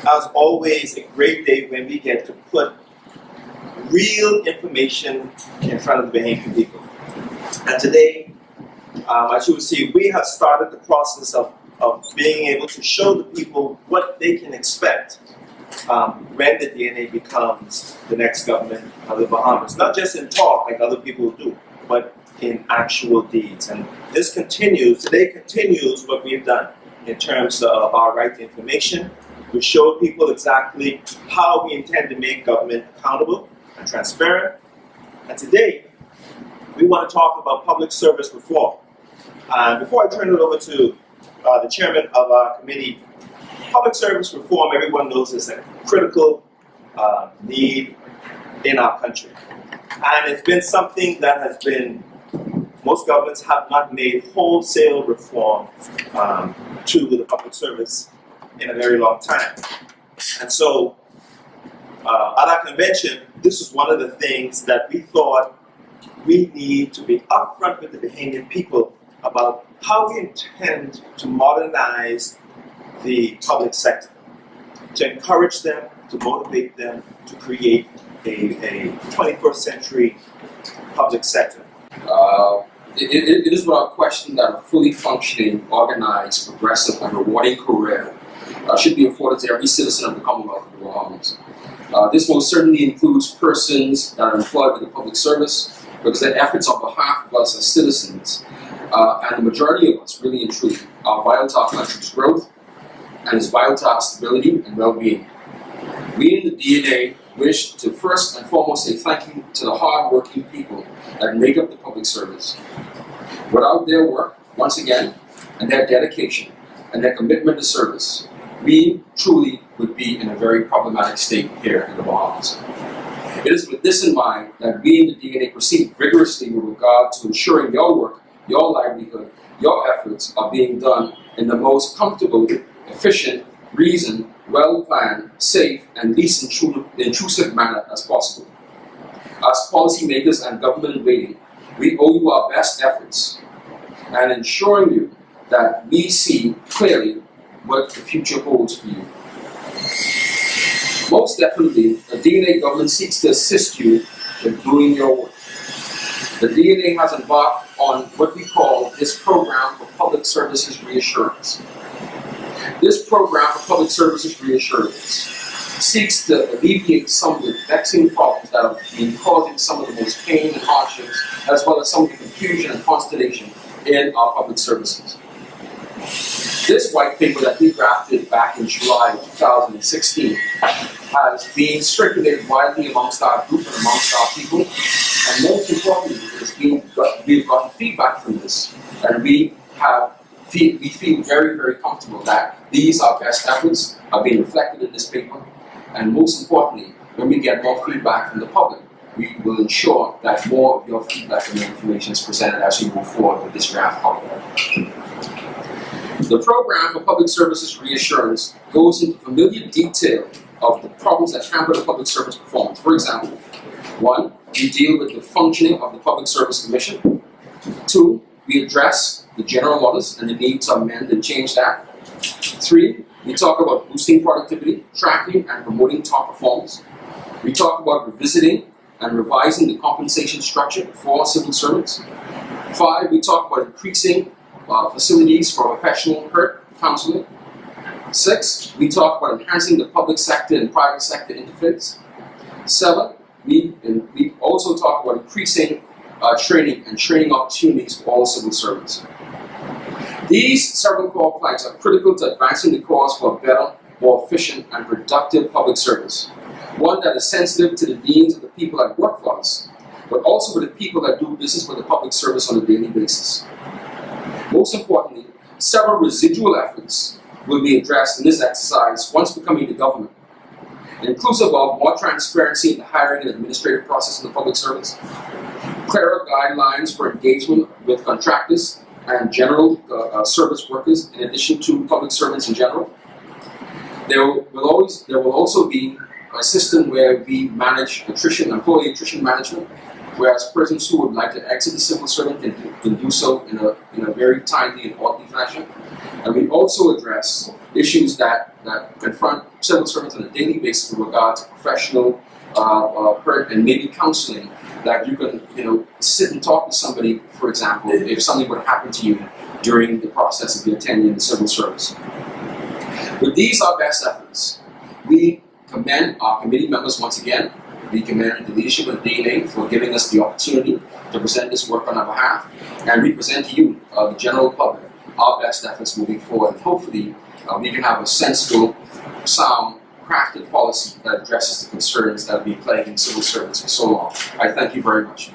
as always, a great day when we get to put real information in front of the Bahamian people. And today, as you will see, we have started the process of being able to show the people what they can expect when the DNA becomes the next government of the Bahamas. Not just in talk like other people do, but in actual deeds. And this continues, today continues what we've done in terms of our right to information. We showed people exactly how we intend to make government accountable and transparent. And today, we want to talk about public service reform. Before I turn it over to the chairman of our committee, public service reform, everyone knows, is a critical need in our country. And it's been something that has been, most governments have not made wholesale reform to the public service in a very long time. And so, at our convention, this is one of the things that we thought we need to be upfront with the Bahamian people about how we intend to modernize the public sector, to encourage them, to motivate them, to create a 21st century public sector. It is without question that a fully functioning, organized, progressive, and rewarding career should be afforded to every citizen of the Commonwealth of the Bahamas. This most certainly includes persons that are employed with the public service, because their efforts on behalf of us as citizens, and the majority of us, really and truly, are vital to our country's growth and is vital to our stability and well-being. We in the DNA wish to first and foremost say thank you to the hard-working people that make up the public service. Without their work, once again, and their dedication and their commitment to service, we truly would be in a very problematic state here in the Bahamas. It is with this in mind that we in the DNA proceed vigorously with regard to ensuring your work, your livelihood, your efforts are being done in the most comfortable, efficient, reasoned, well-planned, safe, and least intrusive manner as possible. As policymakers and government in waiting, we owe you our best efforts and ensuring you that we see clearly what the future holds for you. Most definitely, the DNA government seeks to assist you in doing your work. The DNA has embarked on what we call this program for public services reassurance. This program for public services reassurance seeks to alleviate some of the vexing problems that have been causing some of the most pain and hardships, as well as some of the confusion and consternation in our public services. This white paper that we drafted back in July of 2016 has been circulated widely amongst our group and amongst our people, and most importantly, we've gotten feedback from this, and we feel very, very comfortable that these, our best efforts, are being reflected in this paper, and most importantly, when we get more feedback from the public, we will ensure that more of your feedback and your information is presented as we move forward with this draft policy. The program for public services reassurance goes into familiar detail of the problems that hamper the public service performance. For example, 1, we deal with the functioning of the Public Service Commission. 2, we address the general orders and the need to amend and change that. 3, we talk about boosting productivity, tracking and promoting top performance. We talk about revisiting and revising the compensation structure for civil servants. 5, we talk about increasing facilities for professional hurt counseling. 6, we talk about enhancing the public sector and private sector interface. 7, we also talk about increasing training and training opportunities for all civil servants. These several core planks are critical to advancing the cause for a better, more efficient and productive public service. One that is sensitive to the needs of the people that work for us, but also for the people that do business with the public service on a daily basis. Most importantly, several residual efforts will be addressed in this exercise once becoming the government, inclusive of more transparency in the hiring and administrative process in the public service, clearer guidelines for engagement with contractors and general service workers in addition to public servants in general. There will also be a system where we manage employee attrition management, whereas persons who would like to exit the civil servant can do so in a very timely and orderly fashion. And we also address issues that confront civil servants on a daily basis with regard to professional hurt and maybe counseling. That you can, sit and talk to somebody, for example, if something would happen to you during the process of your tenure in the civil service. With these, our best efforts, we commend our committee members once again. We commend the leadership of the DNA for giving us the opportunity to present this work on our behalf, and we present to you, the general public, our best efforts moving forward. And hopefully, we can have a sensible, sound, crafted policy that addresses the concerns that have been plaguing civil servants for so long. I thank you very much.